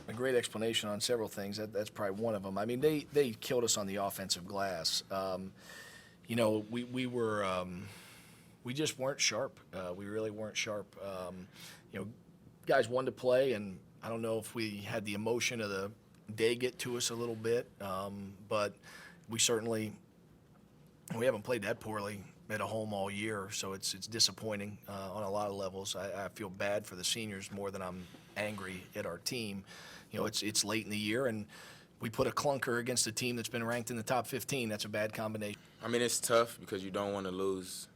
a great explanation on several things. That's probably one of them. I mean, they killed us on the offensive glass. We were we just weren't sharp. We really weren't sharp. Guys wanted to play, and I don't know if we had the emotion of the day get to us a little bit, but we certainly we haven't played that poorly at a home all year, so it's disappointing on a lot of levels. I feel bad for the seniors more than I'm angry at our team. It's late in the year, and we put a clunker against a team that's been ranked in the top 15. That's a bad combination. I mean, it's tough because you don't want to lose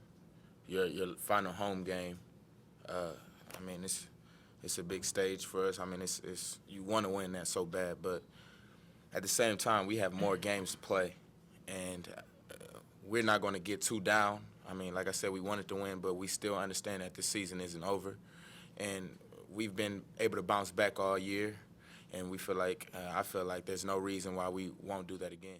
your final home game. I mean, it's a big stage for us. I mean, it's you want to win that so bad, but at the same time, we have more games to play, and we're not going to get too down. I mean, like I said, we wanted to win, but we still understand that this season isn't over, and we've been able to bounce back all year, and I feel like there's no reason why we won't do that again.